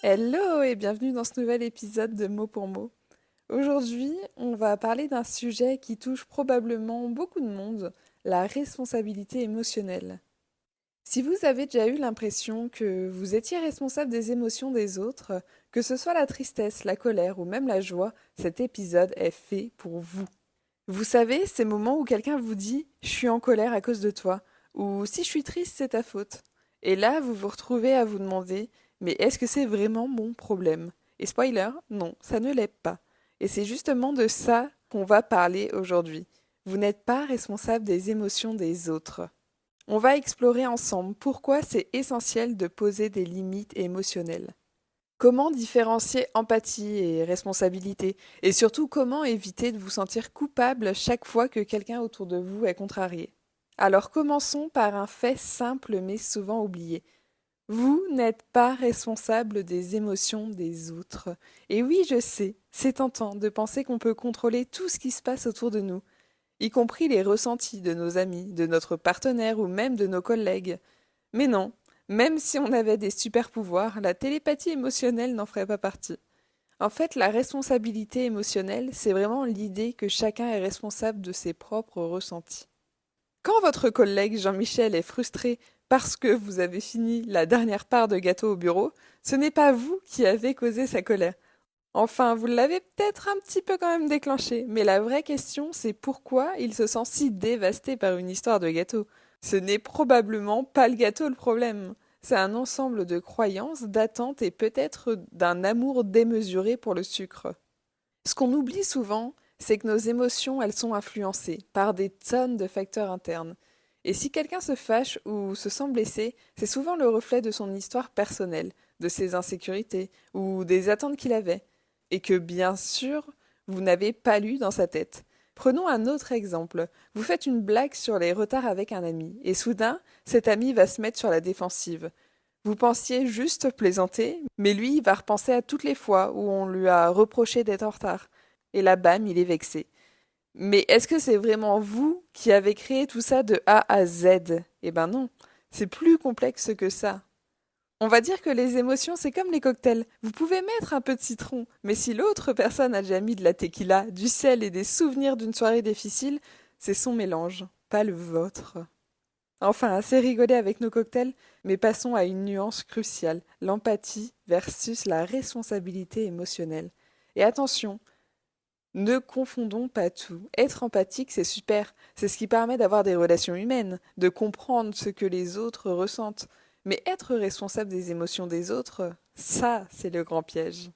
Hello et bienvenue dans ce nouvel épisode de Mot pour Mot. Aujourd'hui, on va parler d'un sujet qui touche probablement beaucoup de monde, la responsabilité émotionnelle. Si vous avez déjà eu l'impression que vous étiez responsable des émotions des autres, que ce soit la tristesse, la colère ou même la joie, cet épisode est fait pour vous. Vous savez, ces moments où quelqu'un vous dit « je suis en colère à cause de toi » ou « si je suis triste, c'est ta faute ». Et là, vous vous retrouvez à vous demander « mais est-ce que c'est vraiment mon problème ?» Et spoiler, non, ça ne l'est pas. Et c'est justement de ça qu'on va parler aujourd'hui. Vous n'êtes pas responsable des émotions des autres. On va explorer ensemble pourquoi c'est essentiel de poser des limites émotionnelles. Comment différencier empathie et responsabilité? Et surtout, comment éviter de vous sentir coupable chaque fois que quelqu'un autour de vous est contrarié? Alors commençons par un fait simple mais souvent oublié. Vous n'êtes pas responsable des émotions des autres. Et oui, je sais, c'est tentant de penser qu'on peut contrôler tout ce qui se passe autour de nous, y compris les ressentis de nos amis, de notre partenaire ou même de nos collègues. Mais non, même si on avait des super pouvoirs, la télépathie émotionnelle n'en ferait pas partie. En fait, la responsabilité émotionnelle, c'est vraiment l'idée que chacun est responsable de ses propres ressentis. Quand votre collègue Jean-Michel est frustré parce que vous avez fini la dernière part de gâteau au bureau, ce n'est pas vous qui avez causé sa colère. Enfin, vous l'avez peut-être un petit peu quand même déclenché, mais la vraie question, c'est pourquoi il se sent si dévasté par une histoire de gâteau. Ce n'est probablement pas le gâteau le problème. C'est un ensemble de croyances, d'attentes et peut-être d'un amour démesuré pour le sucre. Ce qu'on oublie souvent, c'est que nos émotions, elles sont influencées par des tonnes de facteurs internes. Et si quelqu'un se fâche ou se sent blessé, c'est souvent le reflet de son histoire personnelle, de ses insécurités ou des attentes qu'il avait. Et que bien sûr, vous n'avez pas lu dans sa tête. Prenons un autre exemple. Vous faites une blague sur les retards avec un ami, et soudain, cet ami va se mettre sur la défensive. Vous pensiez juste plaisanter, mais lui, il va repenser à toutes les fois où on lui a reproché d'être en retard. Et là, bam, il est vexé. Mais est-ce que c'est vraiment vous qui avez créé tout ça de A à Z? Eh ben non, c'est plus complexe que ça. On va dire que les émotions, c'est comme les cocktails. Vous pouvez mettre un peu de citron, mais si l'autre personne a déjà mis de la tequila, du sel et des souvenirs d'une soirée difficile, c'est son mélange, pas le vôtre. Enfin, assez rigolé avec nos cocktails, mais passons à une nuance cruciale, l'empathie versus la responsabilité émotionnelle. Et attention, ne confondons pas tout. Être empathique, c'est super, c'est ce qui permet d'avoir des relations humaines, de comprendre ce que les autres ressentent. Mais être responsable des émotions des autres, ça, c'est le grand piège.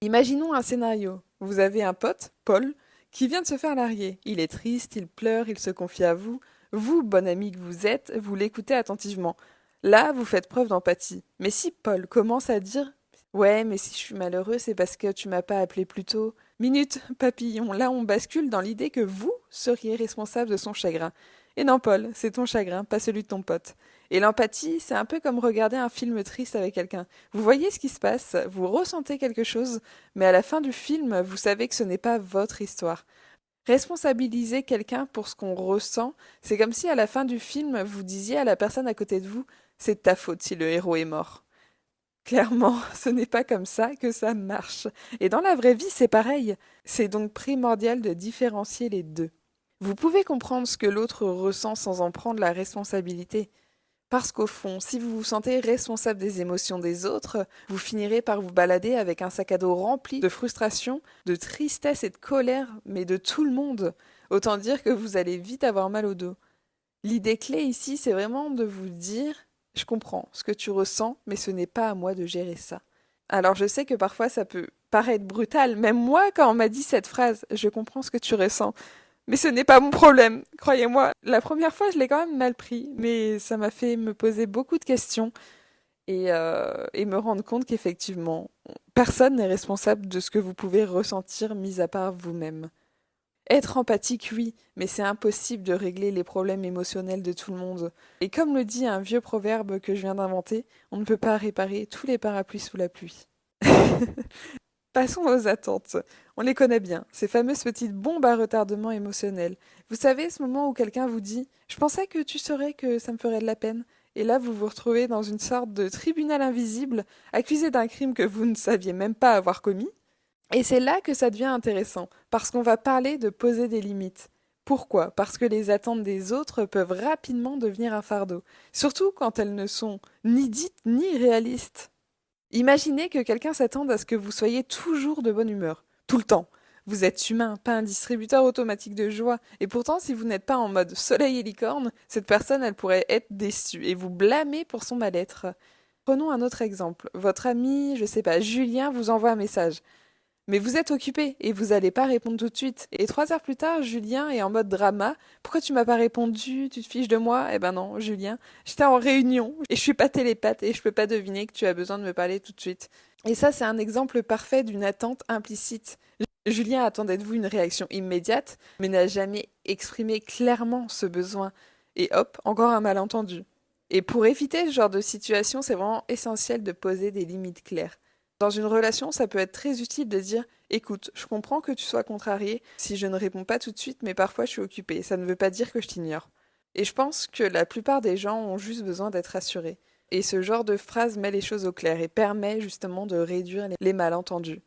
Imaginons un scénario. Vous avez un pote, Paul, qui vient de se faire larguer. Il est triste, il pleure, il se confie à vous. Vous, bon ami que vous êtes, vous l'écoutez attentivement. Là, vous faites preuve d'empathie. Mais si Paul commence à dire ouais, mais si je suis malheureux, c'est parce que tu m'as pas appelé plus tôt. Minute, papillon, là on bascule dans l'idée que vous seriez responsable de son chagrin. Et non, Paul, c'est ton chagrin, pas celui de ton pote. Et l'empathie, c'est un peu comme regarder un film triste avec quelqu'un. Vous voyez ce qui se passe, vous ressentez quelque chose, mais à la fin du film, vous savez que ce n'est pas votre histoire. Responsabiliser quelqu'un pour ce qu'on ressent, c'est comme si à la fin du film, vous disiez à la personne à côté de vous, c'est de ta faute si le héros est mort. Clairement, ce n'est pas comme ça que ça marche. Et dans la vraie vie, c'est pareil. C'est donc primordial de différencier les deux. Vous pouvez comprendre ce que l'autre ressent sans en prendre la responsabilité. Parce qu'au fond, si vous vous sentez responsable des émotions des autres, vous finirez par vous balader avec un sac à dos rempli de frustration, de tristesse et de colère, mais de tout le monde. Autant dire que vous allez vite avoir mal au dos. L'idée clé ici, c'est vraiment de vous dire, je comprends ce que tu ressens, mais ce n'est pas à moi de gérer ça. Alors je sais que parfois ça peut paraître brutal, même moi quand on m'a dit cette phrase, je comprends ce que tu ressens, mais ce n'est pas mon problème, croyez-moi. La première fois, je l'ai quand même mal pris, mais ça m'a fait me poser beaucoup de questions et me rendre compte qu'effectivement, personne n'est responsable de ce que vous pouvez ressentir, mis à part vous-même. Être empathique, oui, mais c'est impossible de régler les problèmes émotionnels de tout le monde. Et comme le dit un vieux proverbe que je viens d'inventer, on ne peut pas réparer tous les parapluies sous la pluie. Passons aux attentes. On les connaît bien, ces fameuses petites bombes à retardement émotionnel. Vous savez, ce moment où quelqu'un vous dit « Je pensais que tu saurais que ça me ferait de la peine » Et là, vous vous retrouvez dans une sorte de tribunal invisible, accusé d'un crime que vous ne saviez même pas avoir commis. Et c'est là que ça devient intéressant, parce qu'on va parler de poser des limites. Pourquoi? Parce que les attentes des autres peuvent rapidement devenir un fardeau, surtout quand elles ne sont ni dites ni réalistes. Imaginez que quelqu'un s'attende à ce que vous soyez toujours de bonne humeur, tout le temps. Vous êtes humain, pas un distributeur automatique de joie. Et pourtant, si vous n'êtes pas en mode soleil et licorne, cette personne, elle pourrait être déçue et vous blâmer pour son mal-être. Prenons un autre exemple. Votre ami, je sais pas, Julien vous envoie un message. Mais vous êtes occupé et vous allez pas répondre tout de suite. Et 3 heures plus tard, Julien est en mode drama. Pourquoi tu m'as pas répondu? Tu te fiches de moi? Eh ben non, Julien. J'étais en réunion et je suis pas télépathe et je peux pas deviner que tu as besoin de me parler tout de suite. Et ça, c'est un exemple parfait d'une attente implicite. Julien attendait de vous une réaction immédiate, mais n'a jamais exprimé clairement ce besoin. Et hop, encore un malentendu. Et pour éviter ce genre de situation, c'est vraiment essentiel de poser des limites claires. Dans une relation, ça peut être très utile de dire écoute, je comprends que tu sois contrarié si je ne réponds pas tout de suite, mais parfois je suis occupée. Ça ne veut pas dire que je t'ignore. Et je pense que la plupart des gens ont juste besoin d'être rassurés. Et ce genre de phrase met les choses au clair et permet justement de réduire les malentendus.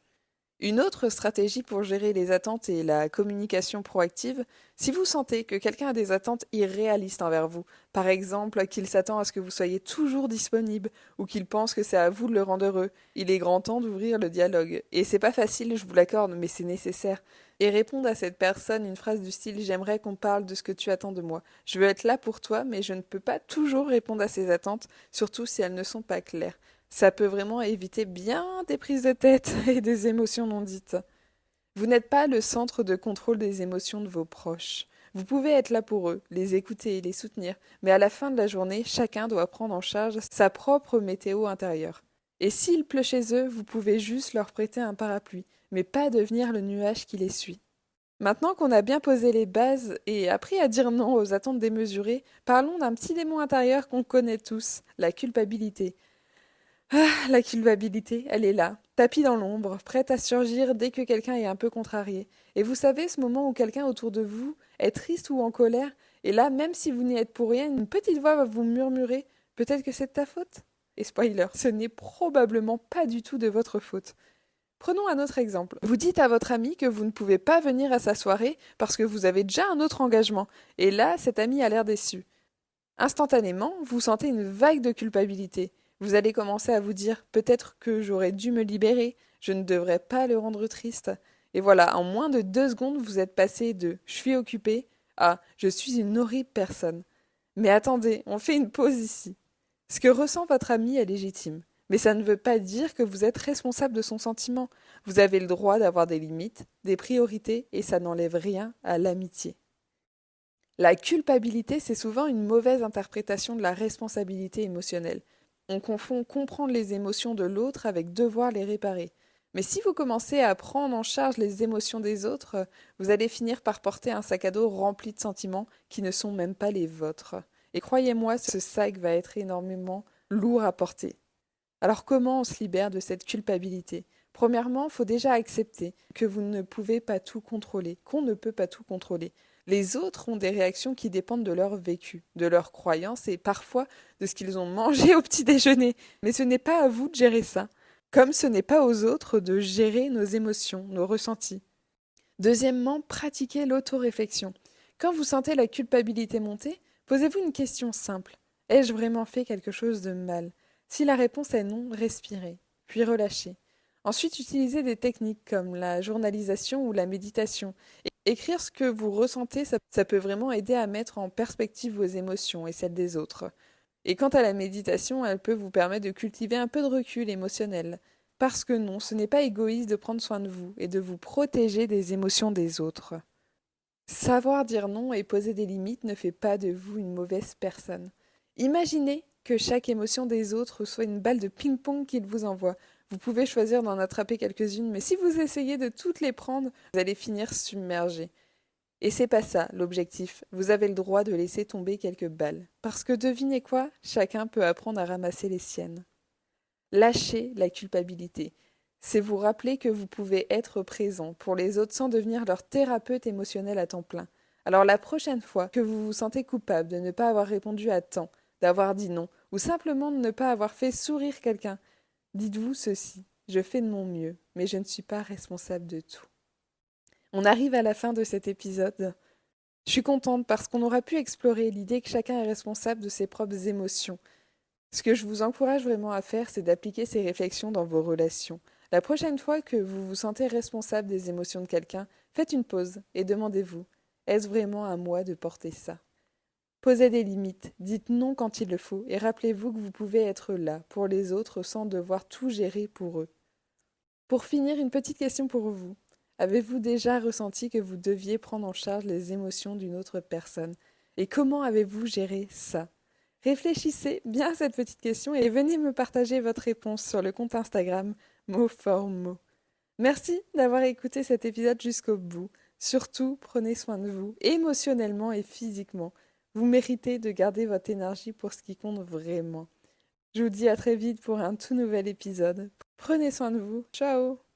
Une autre stratégie pour gérer les attentes est la communication proactive. Si vous sentez que quelqu'un a des attentes irréalistes envers vous, par exemple qu'il s'attend à ce que vous soyez toujours disponible ou qu'il pense que c'est à vous de le rendre heureux, il est grand temps d'ouvrir le dialogue. Et c'est pas facile, je vous l'accorde, mais c'est nécessaire. Et répondre à cette personne une phrase du style j'aimerais qu'on parle de ce que tu attends de moi. Je veux être là pour toi, mais je ne peux pas toujours répondre à ces attentes, surtout si elles ne sont pas claires. Ça peut vraiment éviter bien des prises de tête et des émotions non dites. Vous n'êtes pas le centre de contrôle des émotions de vos proches. Vous pouvez être là pour eux, les écouter et les soutenir, mais à la fin de la journée, chacun doit prendre en charge sa propre météo intérieure. Et s'il pleut chez eux, vous pouvez juste leur prêter un parapluie, mais pas devenir le nuage qui les suit. Maintenant qu'on a bien posé les bases et appris à dire non aux attentes démesurées, parlons d'un petit démon intérieur qu'on connaît tous, la culpabilité. Ah, la culpabilité, elle est là, tapis dans l'ombre, prête à surgir dès que quelqu'un est un peu contrarié. Et vous savez, ce moment où quelqu'un autour de vous est triste ou en colère, et là, même si vous n'y êtes pour rien, une petite voix va vous murmurer peut-être que c'est de ta faute. Et spoiler, ce n'est probablement pas du tout de votre faute. Prenons un autre exemple. Vous dites à votre ami que vous ne pouvez pas venir à sa soirée parce que vous avez déjà un autre engagement, et là, cet ami a l'air déçu. Instantanément, vous sentez une vague de culpabilité. Vous allez commencer à vous dire peut-être que j'aurais dû me libérer, je ne devrais pas le rendre triste. Et voilà, en moins de 2 secondes, vous êtes passé de je suis occupé à je suis une horrible personne. Mais attendez, on fait une pause ici. Ce que ressent votre ami est légitime. Mais ça ne veut pas dire que vous êtes responsable de son sentiment. Vous avez le droit d'avoir des limites, des priorités, et ça n'enlève rien à l'amitié. La culpabilité, c'est souvent une mauvaise interprétation de la responsabilité émotionnelle. On confond comprendre les émotions de l'autre avec devoir les réparer. Mais si vous commencez à prendre en charge les émotions des autres, vous allez finir par porter un sac à dos rempli de sentiments qui ne sont même pas les vôtres. Et croyez-moi, ce sac va être énormément lourd à porter. Alors comment on se libère de cette culpabilité? Premièrement, il faut déjà accepter que vous ne pouvez pas tout contrôler, qu'on ne peut pas tout contrôler. Les autres ont des réactions qui dépendent de leur vécu, de leurs croyances et parfois de ce qu'ils ont mangé au petit déjeuner. Mais ce n'est pas à vous de gérer ça, comme ce n'est pas aux autres de gérer nos émotions, nos ressentis. Deuxièmement, pratiquez l'autoréflexion. Quand vous sentez la culpabilité monter, posez-vous une question simple. Ai-je vraiment fait quelque chose de mal? Si la réponse est non, respirez, puis relâchez. Ensuite, utilisez des techniques comme la journalisation ou la méditation. Écrire ce que vous ressentez, ça peut vraiment aider à mettre en perspective vos émotions et celles des autres. Et quant à la méditation, elle peut vous permettre de cultiver un peu de recul émotionnel. Parce que non, ce n'est pas égoïste de prendre soin de vous et de vous protéger des émotions des autres. Savoir dire non et poser des limites ne fait pas de vous une mauvaise personne. Imaginez que chaque émotion des autres soit une balle de ping-pong qu'ils vous envoient. Vous pouvez choisir d'en attraper quelques-unes, mais si vous essayez de toutes les prendre, vous allez finir submergé. Et c'est pas ça l'objectif. Vous avez le droit de laisser tomber quelques balles. Parce que devinez quoi? Chacun peut apprendre à ramasser les siennes. Lâchez la culpabilité. C'est vous rappeler que vous pouvez être présent pour les autres sans devenir leur thérapeute émotionnel à temps plein. Alors la prochaine fois que vous vous sentez coupable de ne pas avoir répondu à temps, d'avoir dit non, ou simplement de ne pas avoir fait sourire quelqu'un. Dites-vous ceci, je fais de mon mieux, mais je ne suis pas responsable de tout. On arrive à la fin de cet épisode. Je suis contente parce qu'on aura pu explorer l'idée que chacun est responsable de ses propres émotions. Ce que je vous encourage vraiment à faire, c'est d'appliquer ces réflexions dans vos relations. La prochaine fois que vous vous sentez responsable des émotions de quelqu'un, faites une pause et demandez-vous, est-ce vraiment à moi de porter ça? Posez des limites, dites non quand il le faut et rappelez-vous que vous pouvez être là pour les autres sans devoir tout gérer pour eux. Pour finir, une petite question pour vous. Avez-vous déjà ressenti que vous deviez prendre en charge les émotions d'une autre personne? Et comment avez-vous géré ça? Réfléchissez bien à cette petite question et venez me partager votre réponse sur le compte Instagram mot for mot. Merci d'avoir écouté cet épisode jusqu'au bout. Surtout, prenez soin de vous, émotionnellement et physiquement. Vous méritez de garder votre énergie pour ce qui compte vraiment. Je vous dis à très vite pour un tout nouvel épisode. Prenez soin de vous. Ciao!